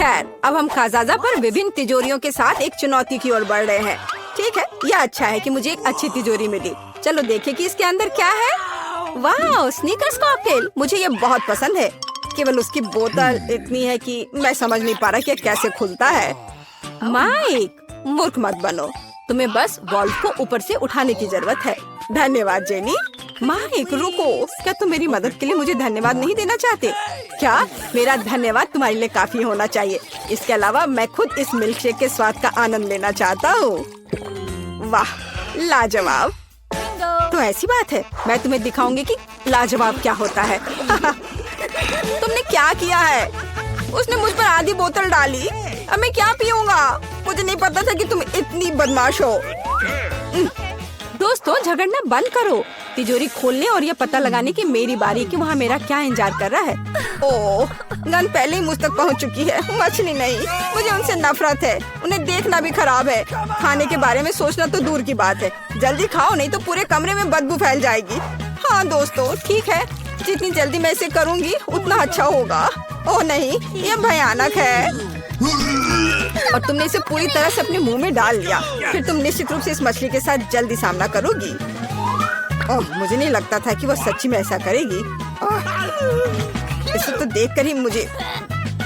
खैर, अब हम खाजाजा पर विभिन्न तिजोरियों के साथ एक चुनौती की ओर बढ़ रहे हैं। ठीक है, यह अच्छा है कि मुझे एक अच्छी तिजोरी मिली। चलो देखें कि इसके अंदर क्या है। वाह, स्नीकर्स कॉकटेल, मुझे ये बहुत पसंद है। केवल उसकी बोतल इतनी है कि मैं समझ नहीं पा रहा कि कैसे खुलता है। माइक, मूर्ख मत बनो, तुम्हें बस बॉल्व को ऊपर से उठाने की जरूरत है। धन्यवाद जेनी। माइक रुको, क्या तुम मेरी मदद के लिए मुझे धन्यवाद नहीं देना चाहते? क्या मेरा धन्यवाद तुम्हारे लिए काफी होना चाहिए। इसके अलावा मैं खुद इस मिल्क शेक के स्वाद का आनंद लेना चाहता हूँ। वाह, लाजवाब। तो ऐसी बात है, मैं तुम्हें दिखाऊंगी कि लाजवाब क्या होता है। तुमने क्या किया है? उसने मुझ पर आधी बोतल डाली। अब मैं क्या पीऊंगा? मुझे नहीं पता था कि तुम इतनी बदमाश हो। दोस्तों, झगड़ना बंद करो। तिजोरी खोलने और ये पता लगाने की मेरी बारी कि वहाँ मेरा क्या इंतजार कर रहा है। ओह, गन पहले ही मुझ तक पहुँच चुकी है। मछली नहीं, मुझे उनसे नफरत है। उन्हें देखना भी खराब है। खाने के बारे में सोचना तो दूर की बात है। जल्दी खाओ, नहीं तो पूरे कमरे में बदबू फैल जाएगी। हाँ दोस्तों, ठीक है, जितनी जल्दी मैं इसे करूँगी उतना अच्छा होगा। ओह नहीं, ये भयानक है। और तुमने इसे पूरी तरह से अपने मुंह में डाल लिया। फिर तुम निश्चित रूप से इस मछली के साथ जल्दी सामना करोगी। ओह, मुझे नहीं लगता था कि वो सच्ची में ऐसा करेगी। इसे तो देखकर ही मुझे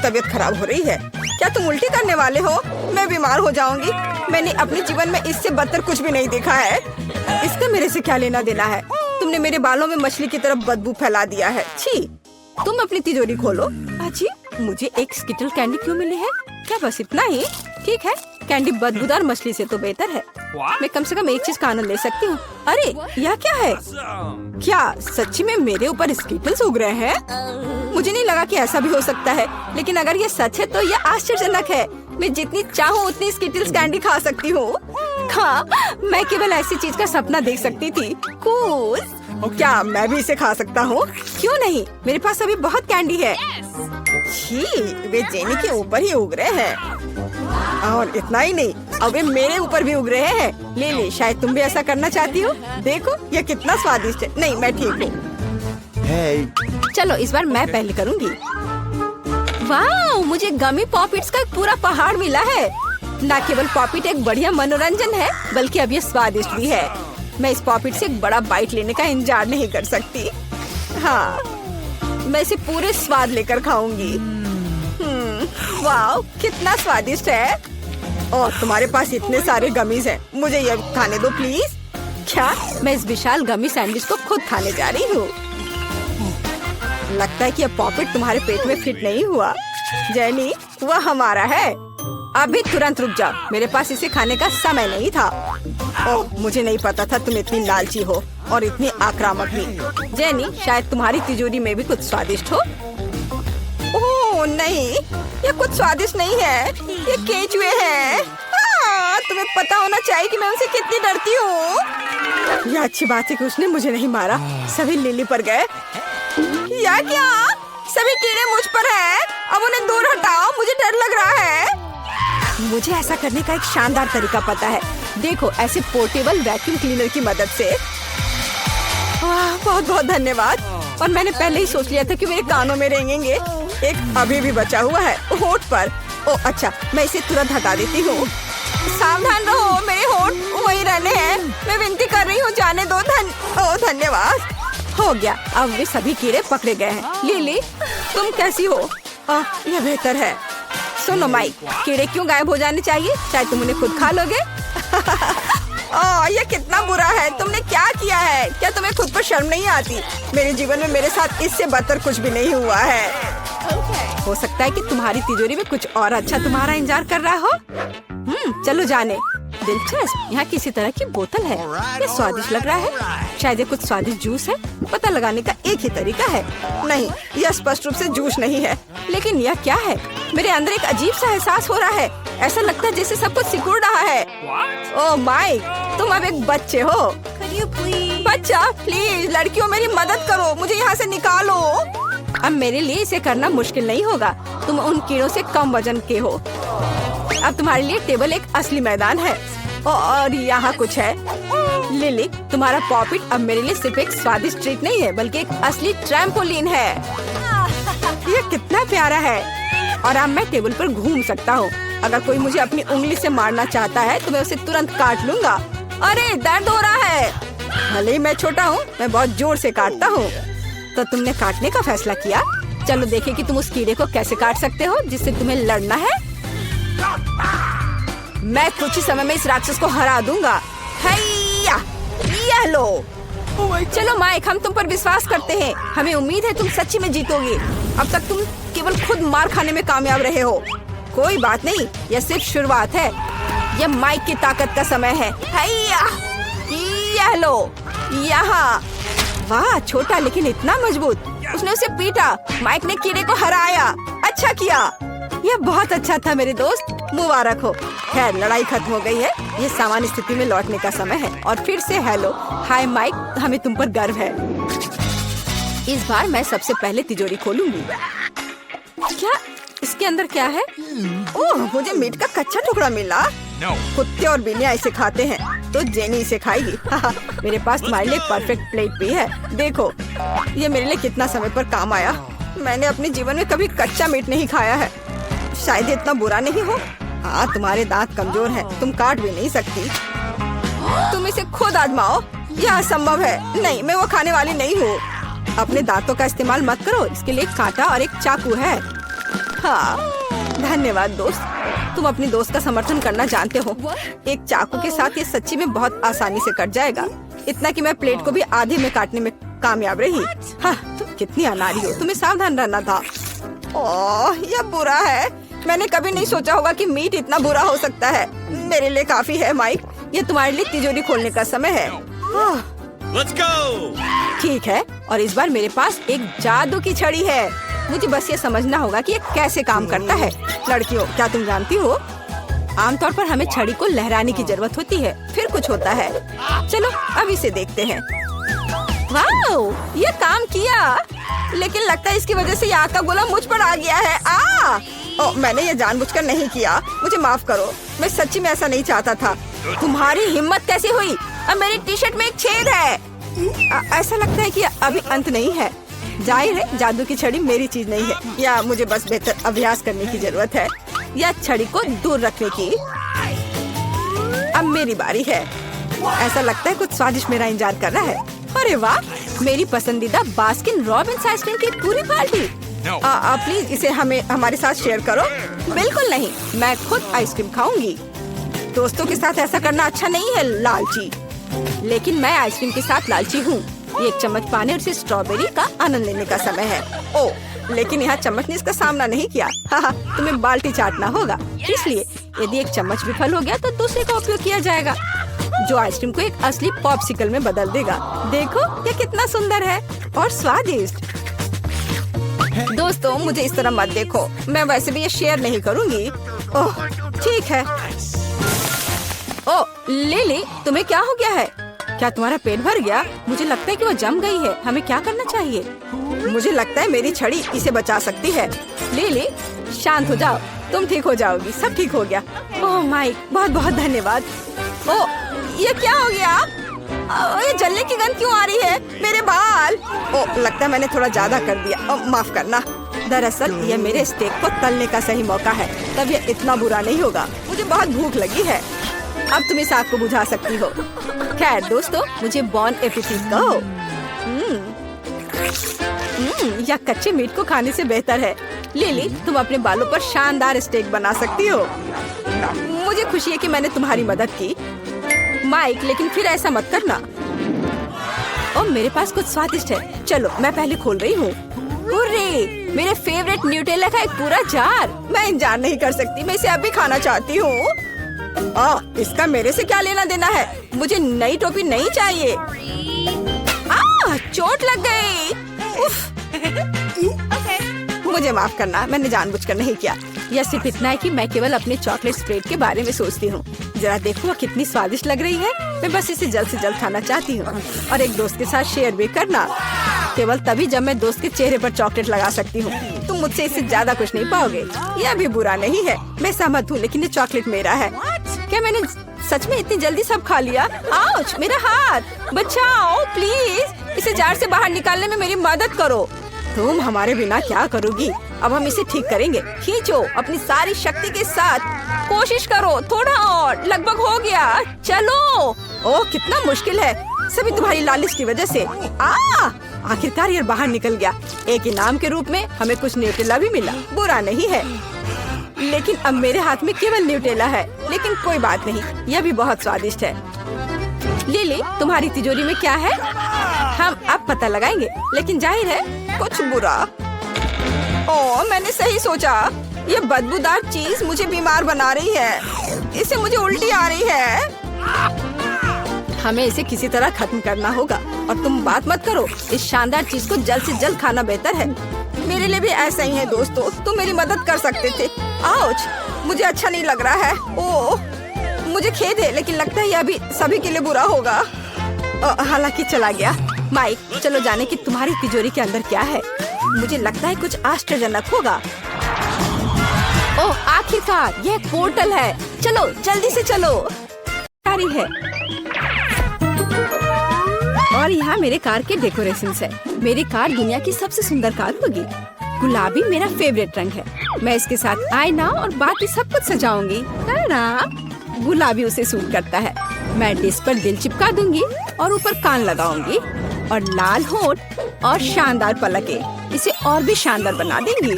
तबीयत खराब हो रही है। क्या तुम उल्टी करने वाले हो? मैं बीमार हो जाऊंगी। मैंने अपने जीवन में इससे बदतर कुछ भी नहीं देखा है। इसका मेरे से क्या लेना देना है? तुमने मेरे बालों में मछली की तरफ बदबू फैला दिया है। छी, तुम अपनी तिजोरी खोलो। अजी, मुझे एक स्किटल कैंडी क्यों मिली है? क्या बस इतना ही? ठीक है, कैंडी बदबूदार मछली से तो बेहतर है। मैं कम से कम एक चीज का आनंद ले सकती हूँ। अरे, यह क्या है? क्या सच्ची में मेरे ऊपर स्किटल्स उग रहे हैं? मुझे नहीं लगा कि ऐसा भी हो सकता है, लेकिन अगर ये सच है तो यह आश्चर्यजनक है। मैं जितनी चाहूँ उतनी स्किटल्स कैंडी खा सकती हूँ। हाँ, मैं केवल ऐसी चीज का सपना देख सकती थी। कूल। क्या मैं भी इसे खा सकता हूँ? क्यों नहीं, मेरे पास अभी बहुत कैंडी है। छी, वे जेनी के ऊपर ही उग रहे हैं। और इतना ही नहीं, अब वे मेरे ऊपर भी उग रहे हैं। ले ले, शायद तुम भी ऐसा करना चाहती हो। देखो, यह कितना स्वादिष्ट है। नहीं, मैं ठीक हूँ। चलो इस बार मैं पहले करूँगी। वाह, मुझे गमी पॉपिट्स का एक पूरा पहाड़ मिला है। न केवल पॉपिट एक बढ़िया मनोरंजन है, बल्कि अब ये स्वादिष्ट भी है। मैं इस पॉपिट से एक बड़ा बाइट लेने का इंतजार नहीं कर सकती। हाँ, मैं इसे पूरे स्वाद लेकर खाऊंगी। वाह, कितना स्वादिष्ट है। और तुम्हारे पास इतने सारे गमीज हैं, मुझे ये खाने दो प्लीज। क्या मैं इस विशाल गमी सैंडविच को खुद खाने जा रही हूँ? लगता है कि अब पॉपिट तुम्हारे पेट में फिट नहीं हुआ। जेनी, वह हमारा है। अभी तुरंत रुक जाओ, मेरे पास इसे खाने का समय नहीं था। ओह, मुझे नहीं पता था तुम इतनी लालची हो और इतनी आक्रामक भी। जेनी, शायद तुम्हारी तिजोरी में भी कुछ स्वादिष्ट हो। ओह नहीं, ये कुछ स्वादिष्ट नहीं है, ये केचुए हैं। तुम्हें पता होना चाहिए कि मैं उनसे कितनी डरती हूँ। यह अच्छी बात है कि उसने मुझे नहीं मारा। सभी लिली पर गए। या क्या? सभी कीड़े मुझ पर हैं। अब उन्हें दूर हटाओ, मुझे डर लग रहा है। मुझे ऐसा करने का एक शानदार तरीका पता है। देखो, ऐसे पोर्टेबल वैक्यूम क्लीनर की मदद से। बहुत बहुत धन्यवाद। और मैंने पहले ही सोच लिया था कि मेरे कानों में रेंगेंगे। एक अभी भी बचा हुआ है होठ पर। ओह अच्छा, मैं इसे तुरंत हटा देती हूँ। सावधान रहो, मेरे होठ वही रहने हैं। मैं विनती कर रही हूँ, जाने दो। धन्यवाद। हो गया, अब वे सभी कीड़े पकड़े गए हैं। लिली, तुम कैसी हो? यह बेहतर है। सुनो माइक, कीड़े क्यों गायब हो जाने चाहिए? शायद तुम उन्हें खुद खा लोगे। ये कितना बुरा है। तुमने क्या किया है? क्या तुम्हें खुद पर शर्म नहीं आती? मेरे जीवन में मेरे साथ इससे बदतर कुछ भी नहीं हुआ है। हो सकता है कि तुम्हारी तिजोरी में कुछ और अच्छा तुम्हारा इंतजार कर रहा हो। चलो जाने। दिलचस्प, यहाँ किसी तरह की बोतल है। ये स्वादिष्ट लग रहा है। शायद ये कुछ स्वादिष्ट जूस है। पता लगाने का एक ही तरीका है। नहीं, यह स्पष्ट रूप से जूस नहीं है। लेकिन यह क्या है? मेरे अंदर एक अजीब सा एहसास हो रहा है। ऐसा लगता है जैसे सब कुछ सिकुड़ रहा है। ओह माइक, तुम अब एक बच्चे हो। बच्चा, प्लीज लड़कियों मेरी मदद करो, मुझे यहाँ से निकालो। अब मेरे लिए इसे करना मुश्किल नहीं होगा। तुम उन कीड़ों से कम वजन के हो। अब तुम्हारे लिए टेबल एक असली मैदान है। और यहाँ कुछ है। लिली, तुम्हारा पॉपिट अब मेरे लिए सिर्फ एक स्वादिष्ट ट्रीट नहीं है, बल्कि एक असली ट्रैम्पोलिन है। ये कितना प्यारा है। और अब मैं टेबल पर घूम सकता हूँ। अगर कोई मुझे अपनी उंगली से मारना चाहता है तो मैं उसे तुरंत काट लूंगा। अरे दर्द हो रहा है। भले ही मैं छोटा हूँ, मैं बहुत जोर से काटता हूँ। तो तुमने काटने का फैसला किया? चलो देखें कि तुम उस कीड़े को कैसे काट सकते हो जिससे तुम्हें लड़ना है। मैं कुछ ही समय में इस राक्षस को हरा दूंगा। हैया, ये लो। चलो माइक, हम तुम पर विश्वास करते हैं। हमें उम्मीद है तुम सच्ची में जीतोगे। अब तक तुम केवल खुद मार खाने में कामयाब रहे हो। कोई बात नहीं, यह सिर्फ शुरुआत है। यह माइक की ताकत का समय है। हैया, यह लो, यहाँ। वाह, छोटा लेकिन इतना मजबूत। उसने उसे पीटा। माइक ने कीड़े को हराया। अच्छा किया। यह बहुत अच्छा था मेरे दोस्त, मुबारक हो। खैर, लड़ाई खत्म हो गई है। ये सामान्य स्थिति में लौटने का समय है। और फिर से हेलो, हाय माइक, हमें तुम पर गर्व है। इस बार मैं सबसे पहले तिजोरी खोलूंगी। क्या इसके अंदर क्या है? ओह, मुझे मीट का कच्चा टुकड़ा मिला। कुत्ते और बिल्लियाँ इसे खाते हैं, तो जेनी इसे खाएगी। मेरे पास तुम्हारे लिए परफेक्ट प्लेट भी है। देखो, ये मेरे लिए कितना समय पर काम आया। मैंने अपने जीवन में कभी कच्चा मीट नहीं खाया है। शायद इतना बुरा नहीं हो। हाँ, तुम्हारे दांत कमजोर हैं, तुम काट भी नहीं सकती। तुम इसे खुद आजमाओ। यह असंभव है। नहीं, मैं वो खाने वाली नहीं हूँ। अपने दांतों का इस्तेमाल मत करो। इसके लिए एक कांटा और एक चाकू है। हाँ, धन्यवाद दोस्त। तुम अपनी दोस्त का समर्थन करना जानते हो। एक चाकू के साथ ये सच्ची में बहुत आसानी से कट जाएगा। इतना कि मैं प्लेट को भी आधे में काटने में कामयाब रही। हाँ, तुम कितनी अनाड़ी हो। तुम्हें सावधान रहना था। ओह, यह बुरा है। मैंने कभी नहीं सोचा होगा कि मीट इतना बुरा हो सकता है। मेरे लिए काफी है माइक। ये तुम्हारे लिए तिजोरी खोलने का समय है। Let's go! ठीक है, और इस बार मेरे पास एक जादू की छड़ी है। मुझे बस ये समझना होगा कि ये कैसे काम करता है। लड़कियों, क्या तुम जानती हो, आमतौर पर हमें छड़ी को लहराने की जरूरत होती है, फिर कुछ होता है। चलो अब इसे देखते हैं। वाह, ये काम किया। लेकिन लगता है इसकी वजह से ये आग का गोला मुझ पर आ गया है। मैंने ये जानबूझकर नहीं किया। मुझे माफ करो। मैं सच्ची में ऐसा नहीं चाहता था। तुम्हारी हिम्मत कैसे हुई? अब मेरी टी शर्ट में एक छेद है। ऐसा लगता है कि अभी अंत नहीं है। जाहिर है, जादू की छड़ी मेरी चीज नहीं है। या मुझे बस बेहतर अभ्यास करने की जरूरत है, या छड़ी को दूर रखने की। अब मेरी बारी है। ऐसा लगता है कुछ स्वादिष्ट मेरा इंतजार कर रहा है। अरे वाह, मेरी पसंदीदा बास्किन रॉबिन्स आइसक्रीम की पूरी बाल्टी। प्लीज इसे हमारे साथ शेयर करो। बिल्कुल नहीं, मैं खुद आइसक्रीम खाऊंगी। दोस्तों के साथ ऐसा करना अच्छा नहीं है, लालची। लेकिन मैं आइसक्रीम के साथ लालची हूँ। ये एक चम्मच पाने और इसे स्ट्रॉबेरी का आनंद लेने का समय है। ओह, लेकिन यहाँ चम्मच ने इसका सामना नहीं किया। तुम्हें बाल्टी चाटना होगा। इसलिए यदि एक चम्मच विफल हो गया तो दूसरे का उपयोग किया जाएगा, जो आइसक्रीम को एक असली पॉप्सिकल में बदल देगा। देखो, ये कितना सुंदर है और स्वादिष्ट। दोस्तों, मुझे इस तरह मत देखो। मैं वैसे भी ये शेयर नहीं करूँगी। ओह, ठीक है। ओह, लिली, तुम्हें क्या हो गया है? क्या तुम्हारा पेट भर गया? मुझे लगता है कि वो जम गई है। हमें क्या करना चाहिए? मुझे लगता है मेरी छड़ी इसे बचा सकती है। लिली, शांत हो जाओ, तुम ठीक हो जाओगी। सब ठीक हो गया। ओह माइक, बहुत बहुत धन्यवाद। ओह, ये क्या हो गया? ये जलने की गंध क्यों आ रही है? मेरे बाल। ओह, लगता है मैंने थोड़ा ज्यादा कर दिया। माफ करना। दरअसल ये मेरे स्टेक को तलने का सही मौका है, तब ये इतना बुरा नहीं होगा। मुझे बहुत भूख लगी है। अब तुम इस आग को बुझा सकती हो। खैर दोस्तों, मुझे बॉन एपेटिट कहो। या कच्चे मीट को खाने से बेहतर है। लिली, तुम अपने बालों पर शानदार स्टेक बना सकती हो। मुझे खुशी है कि मैंने तुम्हारी मदद की माइक, लेकिन फिर ऐसा मत करना। और मेरे पास कुछ स्वादिष्ट है। चलो, मैं पहले खोल रही हूँ। मेरे फेवरेट न्यूटेला का एक पूरा जार। मैं इंतजार नहीं कर सकती। मैं इसे अभी खाना चाहती हूँ। इसका मेरे से क्या लेना देना है? मुझे नई टोपी नहीं चाहिए। चोट लग गई। मुझे माफ करना, मैंने जानबूझकर नहीं किया। यह सिर्फ इतना है कि मैं केवल अपने चॉकलेट स्प्रेड के बारे में सोचती हूँ। जरा देखो, कितनी स्वादिष्ट लग रही है। मैं बस इसे जल्द से जल्द खाना चाहती हूँ और एक दोस्त के साथ शेयर भी करना। केवल तभी जब मैं दोस्त के चेहरे पर चॉकलेट लगा सकती हूँ। तुम मुझसे इससे ज्यादा कुछ नहीं पाओगे। यह भी बुरा नहीं है। मैं सहमत हूँ, लेकिन ये चॉकलेट मेरा है। क्या मैंने सच में इतनी जल्दी सब खा लिया? आउच, मेरा हाथ, बचाओ प्लीज। इसे जार से बाहर निकालने में मेरी मदद करो। तुम हमारे बिना क्या करोगी? अब हम इसे ठीक करेंगे। खींचो अपनी सारी शक्ति के साथ। कोशिश करो, थोड़ा और, लगभग हो गया। चलो। ओह, कितना मुश्किल है, सभी तुम्हारी लालिश की वजह से। आखिरकार ये बाहर निकल गया। एक इनाम के रूप में हमें कुछ न्यूटेला भी मिला, बुरा नहीं है। लेकिन अब मेरे हाथ में केवल न्यूटेला है। लेकिन कोई बात नहीं, यह भी बहुत स्वादिष्ट है। लिली, तुम्हारी तिजोरी में क्या है? हम अब पता लगाएंगे, लेकिन जाहिर है कुछ बुरा। ओह, मैंने सही सोचा। ये बदबूदार चीज मुझे बीमार बना रही है। इससे मुझे उल्टी आ रही है। हमें इसे किसी तरह खत्म करना होगा। और तुम बात मत करो, इस शानदार चीज को जल्द से जल्द खाना बेहतर है। मेरे लिए भी ऐसा ही है दोस्तों, तुम मेरी मदद कर सकते थे। आउच, मुझे अच्छा नहीं लग रहा है। ओह, मुझे खेद है, लेकिन लगता है यह भी सभी के लिए बुरा होगा। हालांकि चला गया। माइक, चलो जाने कि तुम्हारी तिजोरी के अंदर क्या है। मुझे लगता है कुछ आश्चर्यजनक होगा। ओह, आखिरकार यह पोर्टल है। चलो जल्दी से चलो। है और यहाँ मेरे कार के डेकोरेशंस है। मेरी कार दुनिया की सबसे सुंदर कार होगी। गुलाबी मेरा फेवरेट रंग है। मैं इसके साथ आईना और बाकी सब कुछ सजाऊंगी। गुलाबी उसे सूट करता है। मैं डिस्क पर दिल चिपका दूंगी और ऊपर कान लगाऊंगी और लाल होंठ और शानदार पलके इसे और भी शानदार बना देंगी।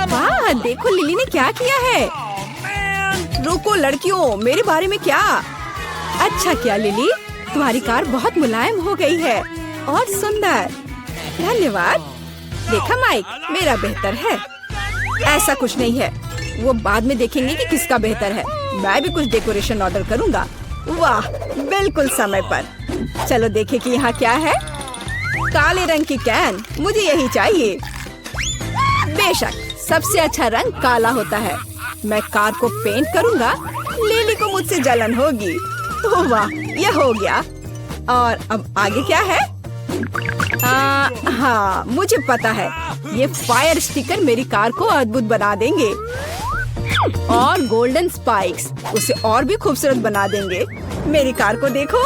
वाह, देखो लिली ने क्या किया है। रुको लड़कियों, मेरे बारे में क्या? अच्छा क्या लिली, तुम्हारी कार बहुत मुलायम हो गई है और सुंदर। धन्यवाद। देखा माइक, मेरा बेहतर है। ऐसा कुछ नहीं है, वो बाद में देखेंगे कि किसका बेहतर है। मैं भी कुछ डेकोरेशन ऑर्डर करूंगा। वाह, बिल्कुल समय पर। चलो देखें कि यहाँ क्या है। काले रंग की कैन, मुझे यही चाहिए। बेशक, सबसे अच्छा रंग काला होता है। मैं कार को पेंट करूंगा। लिली को मुझसे जलन होगी। ओह वाह, यह हो गया। और अब आगे क्या है? हाँ, मुझे पता है। ये फायर स्टिकर मेरी कार को अद्भुत बना देंगे और गोल्डन स्पाइक्स उसे और भी खूबसूरत बना देंगे। मेरी कार को देखो।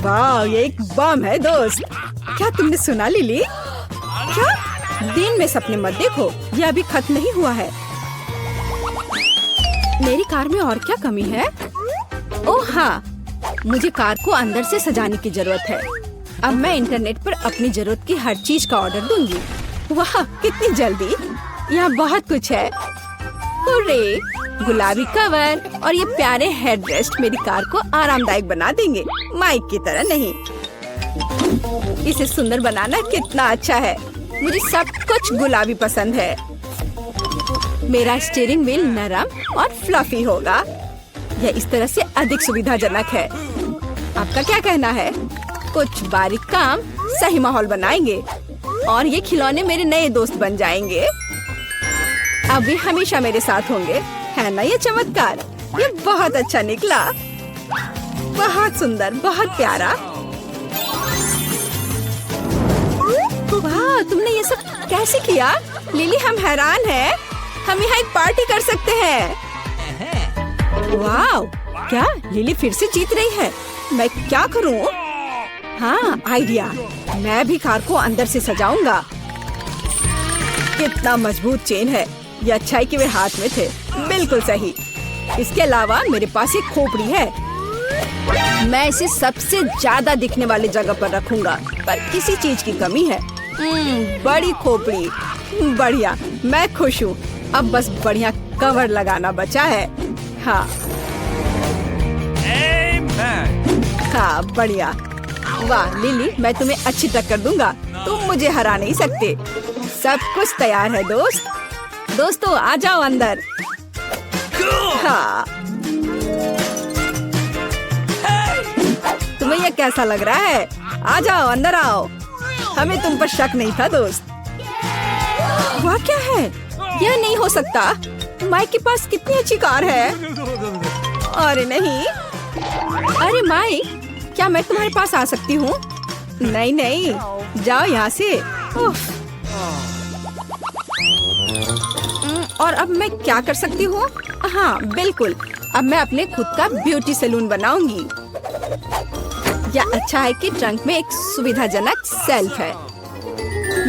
वाह, ये एक बम है दोस्त। क्या तुमने सुना लिली? क्या? दिन में सपने मत देखो, यह अभी खत्म नहीं हुआ है। मेरी कार में और क्या कमी है? ओह हाँ, मुझे कार को अंदर से सजाने की जरूरत है। अब मैं इंटरनेट पर अपनी जरूरत की हर चीज का ऑर्डर दूंगी। वाह, कितनी जल्दी। यहाँ बहुत कुछ है। हुर्रे, गुलाबी कवर और ये प्यारे हेडरेस्ट मेरी कार को आरामदायक बना देंगे, माइक की तरह नहीं। इसे सुंदर बनाना कितना अच्छा है। मुझे सब कुछ गुलाबी पसंद है। मेरा स्टीयरिंग व्हील नरम और फ्लफी होगा। यह इस तरह से अधिक सुविधाजनक है। आपका क्या कहना है? कुछ बारीक काम सही माहौल बनाएंगे और ये खिलौने मेरे नए दोस्त बन जाएंगे। अब वे हमेशा मेरे साथ होंगे, है ना? ये चमत्कार, ये बहुत अच्छा निकला। बहुत सुंदर, बहुत प्यारा। वाह, तुमने ये सब कैसे किया? लिली, हम हैरान हैं। हम यहाँ एक पार्टी कर सकते हैं। वाह, क्या लिली फिर से जीत रही है? मैं क्या करूँ? हाँ, आइडिया। मैं भी कार को अंदर से सजाऊंगा। कितना मजबूत चेन है। ये अच्छाई के वे हाथ में थे। बिल्कुल सही। इसके अलावा मेरे पास एक खोपड़ी है। मैं इसे सबसे ज्यादा दिखने वाली जगह पर रखूंगा, पर किसी चीज की कमी है। बड़ी खोपड़ी, बढ़िया। मैं खुश हूँ। अब बस बढ़िया कवर लगाना बचा है। हाँ हाँ, बढ़िया। वाह लिली, मैं तुम्हें अच्छी टक्कर दूंगा। तुम मुझे हरा नहीं सकते। सब कुछ तैयार है दोस्तों, आ जाओ अंदर। हाँ, तुम्हें यह कैसा लग रहा है? आ जाओ, अंदर आओ। हमें तुम पर शक नहीं था दोस्त। वह क्या है? यह नहीं हो सकता। माइक के पास कितनी अच्छी कार है। अरे नहीं। अरे माइक, क्या मैं तुम्हारे पास आ सकती हूँ? नहीं नहीं, जाओ यहाँ से। और अब मैं क्या कर सकती हूँ? हाँ बिल्कुल, अब मैं अपने खुद का ब्यूटी सैलून बनाऊंगी। या अच्छा है कि ट्रंक में एक सुविधाजनक शेल्फ है।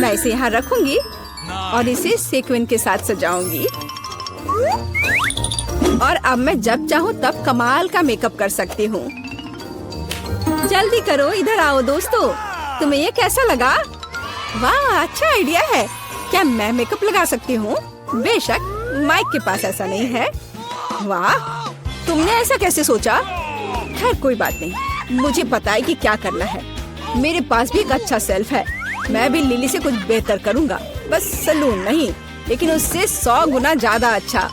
मैं इसे यहाँ रखूंगी और इसे सेक्विन के साथ सजाऊंगी। और अब मैं जब चाहूँ तब कमाल का मेकअप कर सकती हूँ। जल्दी करो, इधर आओ दोस्तों। तुम्हें ये कैसा लगा? वाह, अच्छा आइडिया है। क्या मैं मेकअप लगा सकती हूँ? बेशक, माइक के पास ऐसा नहीं है। वाह, तुमने ऐसा कैसे सोचा? खैर कोई बात नहीं, मुझे पता है कि क्या करना है। मेरे पास भी एक अच्छा सेल्फ है। मैं भी लिली से कुछ बेहतर करूँगा। बस सलून नहीं, लेकिन उससे 100 गुना ज्यादा अच्छा।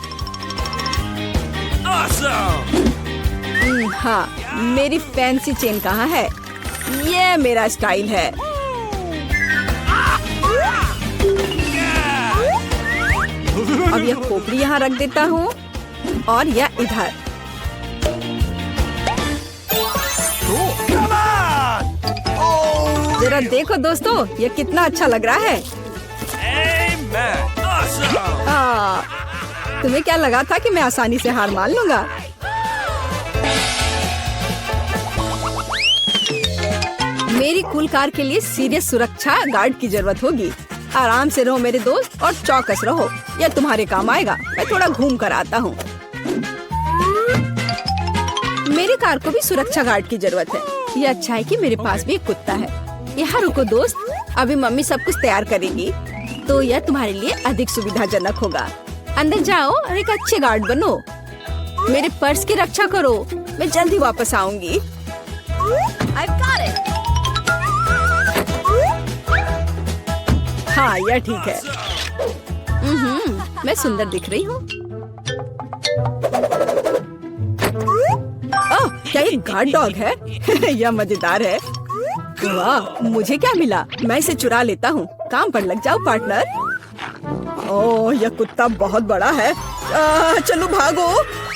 हाँ, मेरी फैंसी चेन कहाँ है? ये मेरा स्टाइल है। अब यह खोपड़ी यहाँ रख देता हूँ और यह इधर। जरा देखो दोस्तों, ये कितना अच्छा लग रहा है। तुम्हें क्या लगा था कि मैं आसानी से हार मान लूंगा? मेरी कूल कार के लिए सीरियस सुरक्षा गार्ड की जरूरत होगी। आराम से रहो मेरे दोस्त और चौकस रहो, यह तुम्हारे काम आएगा। मैं थोड़ा घूम कर आता हूँ। मेरी कार को भी सुरक्षा गार्ड की जरूरत है। यह अच्छा है कि मेरे पास भी एक कुत्ता है। यहाँ रुको दोस्त, अभी मम्मी सब कुछ तैयार करेगी, तो यह तुम्हारे लिए अधिक सुविधाजनक होगा। अंदर जाओ और एक अच्छे गार्ड बनो। मेरे पर्स की रक्षा करो, मैं जल्दी वापस आऊंगी। हाँ, यह ठीक है। मैं सुंदर दिख रही हूँ। ओह, क्या ये गार्ड डॉग है? यह मजेदार है। वाह, मुझे क्या मिला? मैं इसे चुरा लेता हूँ। काम पर लग जाओ पार्टनर। ओह, यह कुत्ता बहुत बड़ा है। चलो भागो।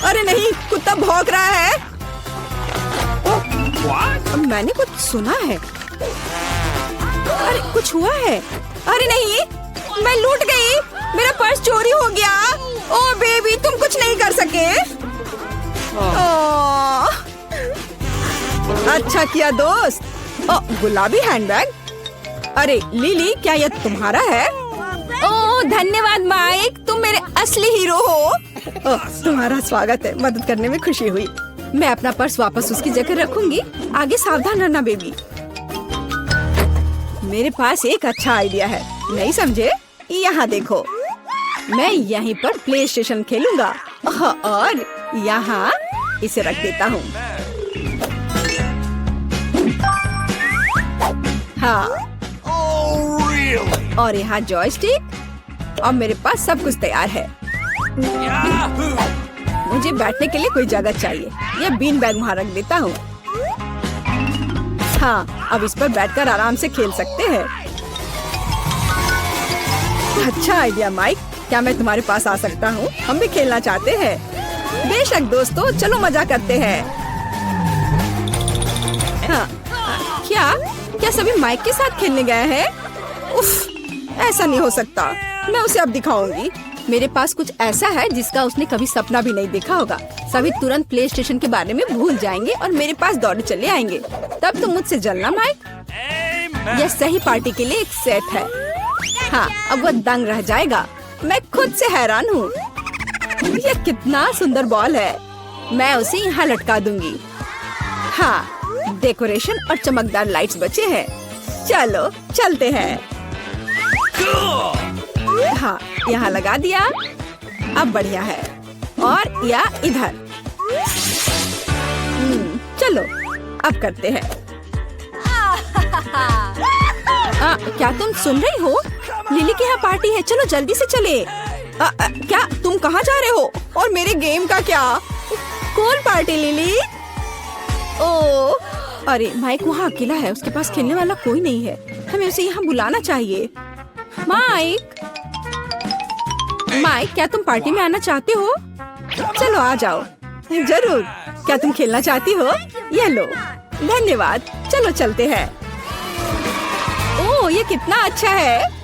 अरे नहीं, कुत्ता भौंक रहा है। मैंने कुछ सुना है। अरे कुछ हुआ है। अरे नहीं, मैं लूट गई। मेरा पर्स चोरी हो गया। ओह बेबी, तुम कुछ नहीं कर सके। अच्छा किया दोस्त। गुलाबी हैंडबैग। अरे लिली, क्या यह तुम्हारा है? ओह धन्यवाद माइक, तुम मेरे असली हीरो हो। तुम्हारा स्वागत है, मदद करने में खुशी हुई। मैं अपना पर्स वापस उसकी जगह रखूंगी। आगे सावधान रहना बेबी। मेरे पास एक अच्छा आइडिया है, नहीं समझे? यहाँ देखो, मैं यहीं पर प्ले स्टेशन खेलूंगा और यहाँ इसे रख देता हूँ। हाँ, और यहाँ जॉयस्टिक और मेरे पास सब कुछ तैयार है। मुझे बैठने के लिए कोई जगह चाहिए। यह बीन बैग वहाँ रख देता हूँ। हाँ, अब इस पर बैठकर आराम से खेल सकते हैं। अच्छा आइडिया माइक, क्या मैं तुम्हारे पास आ सकता हूँ? हम भी खेलना चाहते हैं। बेशक दोस्तों, चलो मजा करते हैं। हाँ, क्या सभी माइक के साथ खेलने गए हैं? उफ, ऐसा नहीं हो सकता। मैं उसे अब दिखाऊंगी। मेरे पास कुछ ऐसा है जिसका उसने कभी सपना भी नहीं देखा होगा। सभी तुरंत प्ले स्टेशन के बारे में भूल जाएंगे और मेरे पास दौड़े चले आएंगे। तब तुम मुझसे जलना माइक। यह सही पार्टी के लिए एक सेट है। हाँ, अब वह दंग रह जाएगा। मैं खुद से हैरान हूँ। यह कितना सुंदर बॉल है। मैं उसे यहाँ लटका दूंगी। हाँ, डेकोरेशन और चमकदार लाइट्स बचे हैं। चलो चलते हैं। हाँ, यहाँ लगा दिया। अब बढ़िया है। और या इधर। चलो अब करते हैं। क्या तुम सुन रही हो? लिली के यहाँ पार्टी है, चलो जल्दी से चले। क्या तुम कहाँ जा रहे हो? और मेरे गेम का क्या? Cool party lily. ओ, अरे माइक वहाँ अकेला है, उसके पास खेलने वाला कोई नहीं है। हमें उसे यहाँ बुलाना चाहिए। माइक, क्या तुम पार्टी में आना चाहते हो? चलो आ जाओ। जरूर। क्या तुम खेलना चाहती हो? ये लो। धन्यवाद। चलो चलते हैं। ओह, ये कितना अच्छा है।